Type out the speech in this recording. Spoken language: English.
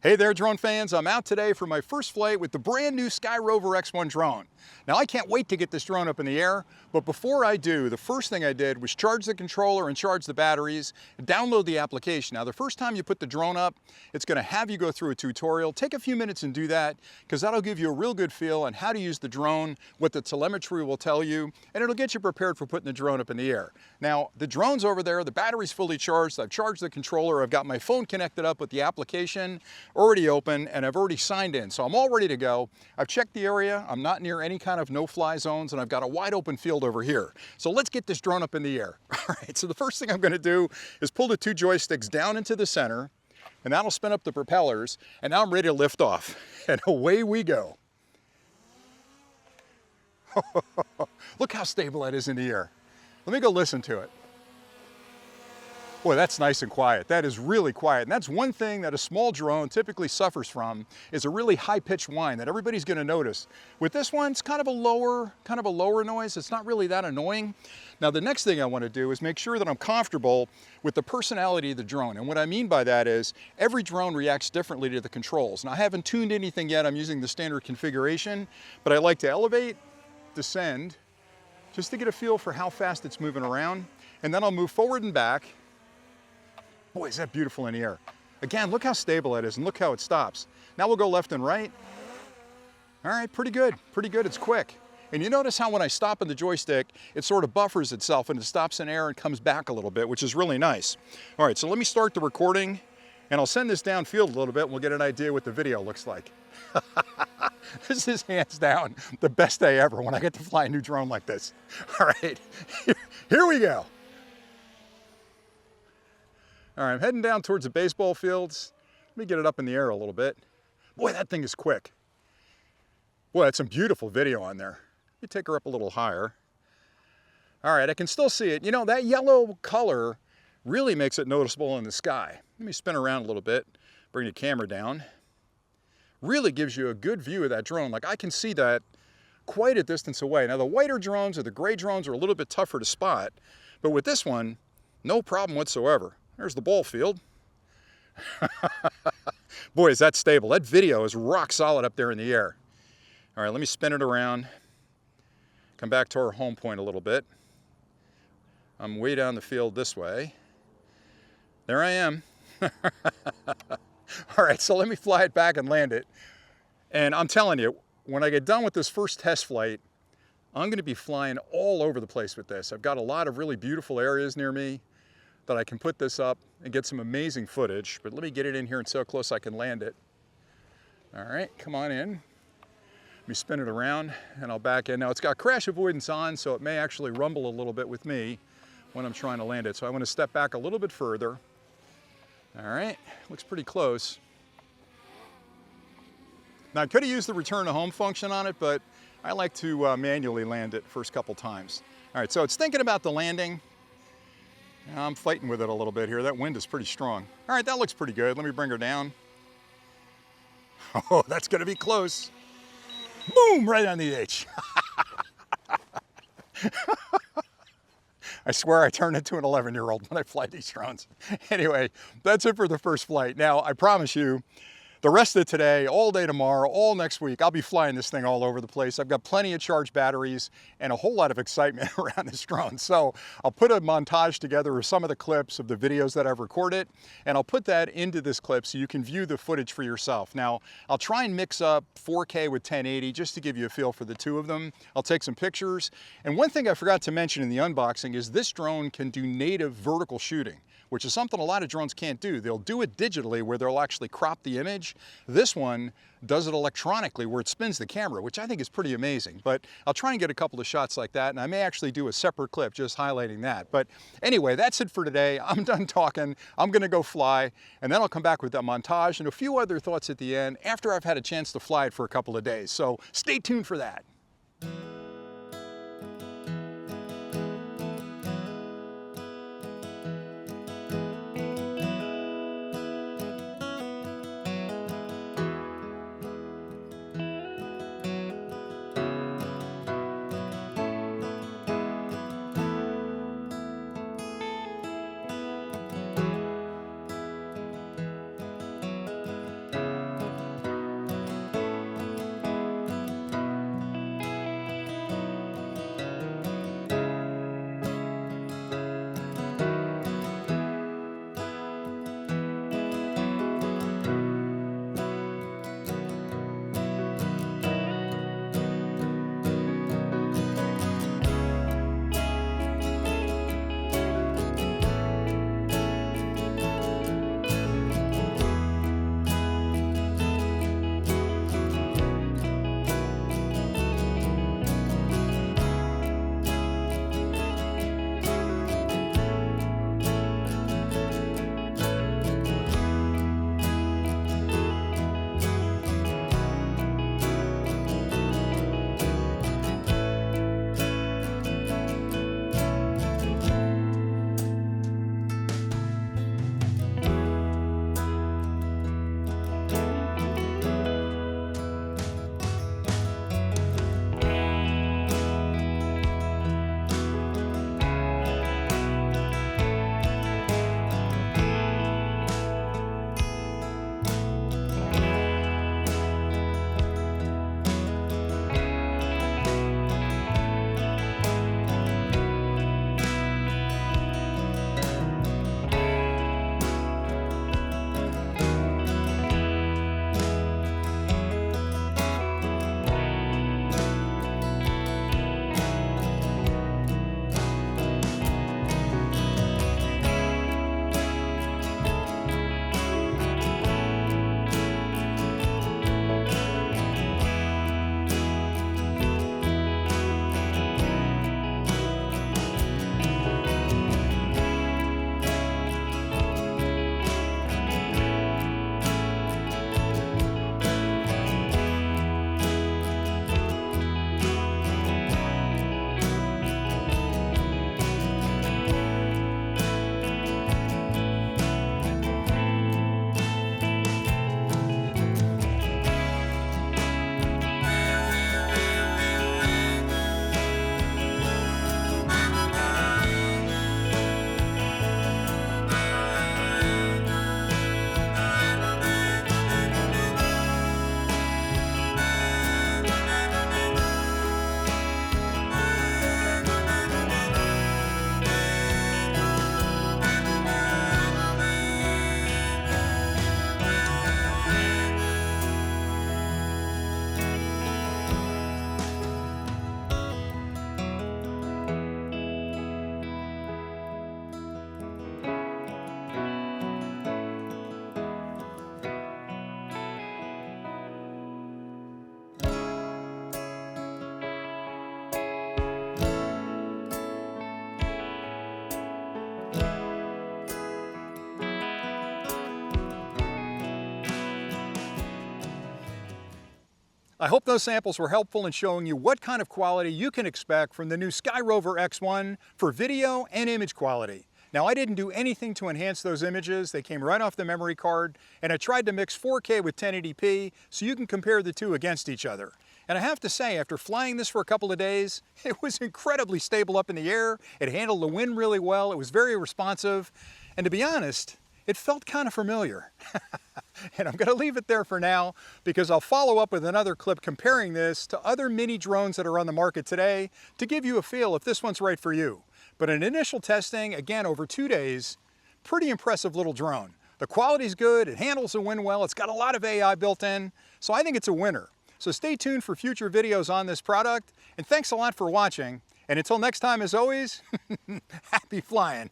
Hey there, drone fans. I'm out today for my first flight with the brand new SkyRover X1 drone. Now, I can't wait to get this drone up in the air, but before I do, the first thing I did was charge the controller and charge the batteries, download the application. Now, the first time you put the drone up, it's going to have you go through a tutorial. Take a few minutes and do that, because that'll give you a real good feel on how to use the drone, what the telemetry will tell you, and it'll get you prepared for putting the drone up in the air. Now, the drone's over there, the battery's fully charged, I've charged the controller, I've got my phone connected up with the application, already open, and I've already signed in, so I'm all ready to go. I've checked the area, I'm not near any kind of no-fly zones, and I've got a wide open field over here. So let's get this drone up in the air. All right, so the first thing I'm gonna do is pull the two joysticks down into the center, and that'll spin up the propellers, and now I'm ready to lift off, and away we go. Look how stable that is in the air. Let me go listen to it. Boy, that's nice and quiet. That is really quiet. And that's one thing that a small drone typically suffers from, is a really high-pitched whine that everybody's gonna notice. With this one, it's kind of a lower noise. It's not really that annoying. Now, the next thing I wanna do is make sure that I'm comfortable with the personality of the drone. And what I mean by that is, every drone reacts differently to the controls. Now, I haven't tuned anything yet. I'm using the standard configuration, but I like to elevate, descend, just to get a feel for how fast it's moving around. And then I'll move forward and back. Boy, is that beautiful in the air. Again, look how stable that is and look how it stops. Now we'll go left and right. All right, pretty good, it's quick. And you notice how when I stop on the joystick, it sort of buffers itself and it stops in air and comes back a little bit, which is really nice. All right, so let me start the recording and I'll send this downfield a little bit and we'll get an idea what the video looks like. This is hands down the best day ever when I get to fly a new drone like this. All right, here we go. All right, I'm heading down towards the baseball fields. Let me get it up in the air a little bit. Boy, that thing is quick. Boy, that's some beautiful video on there. Let me take her up a little higher. All right, I can still see it. You know, that yellow color really makes it noticeable in the sky. Let me spin around a little bit, bring the camera down. Really gives you a good view of that drone. Like, I can see that quite a distance away. Now, the whiter drones or the gray drones are a little bit tougher to spot, but with this one, no problem whatsoever. There's the ball field. Boy, is that stable. That video is rock solid up there in the air. All right, let me spin it around. Come back to our home point a little bit. I'm way down the field this way. There I am. All right, so let me fly it back and land it. And I'm telling you, when I get done with this first test flight, I'm gonna be flying all over the place with this. I've got a lot of really beautiful areas near me that I can put this up and get some amazing footage, but let me get it in here and see how close I can land it. All right, come on in. Let me spin it around and I'll back in. Now, it's got crash avoidance on, so it may actually rumble a little bit with me when I'm trying to land it. So I want to step back a little bit further. All right, looks pretty close. Now, I could have used the return to home function on it, but I like to manually land it first couple times. All right, so it's thinking about the landing. I'm fighting with it a little bit here. That wind is pretty strong. All right, that looks pretty good. Let me bring her down. Oh, that's gonna be close. Boom, right on the H. I swear I turn into an 11-year-old when I fly these drones. Anyway, that's it for the first flight. Now, I promise you, the rest of today, all day tomorrow, all next week, I'll be flying this thing all over the place. I've got plenty of charged batteries and a whole lot of excitement around this drone. So I'll put a montage together of some of the clips of the videos that I've recorded, and I'll put that into this clip so you can view the footage for yourself. Now, I'll try and mix up 4K with 1080 just to give you a feel for the two of them. I'll take some pictures. And one thing I forgot to mention in the unboxing is this drone can do native vertical shooting, which is something a lot of drones can't do. They'll do it digitally where they'll actually crop the image. This one does it electronically where it spins the camera, which I think is pretty amazing. But I'll try and get a couple of shots like that, and I may actually do a separate clip just highlighting that. But anyway, that's it for today. I'm done talking. I'm gonna go fly, and then I'll come back with that montage and a few other thoughts at the end after I've had a chance to fly it for a couple of days. So stay tuned for that. I hope those samples were helpful in showing you what kind of quality you can expect from the new SkyRover X1 for video and image quality. Now, I didn't do anything to enhance those images. They came right off the memory card, and I tried to mix 4K with 1080p so you can compare the two against each other. And I have to say, after flying this for a couple of days, it was incredibly stable up in the air. It handled the wind really well. It was very responsive. And to be honest, it felt kind of familiar. And I'm going to leave it there for now because I'll follow up with another clip comparing this to other mini drones that are on the market today to give you a feel if this one's right for you. But in initial testing, again over 2 days, pretty impressive little drone. The quality's good, it handles the wind well, it's got a lot of AI built in, so I think it's a winner. So stay tuned for future videos on this product, and thanks a lot for watching. And until next time, as always, happy flying.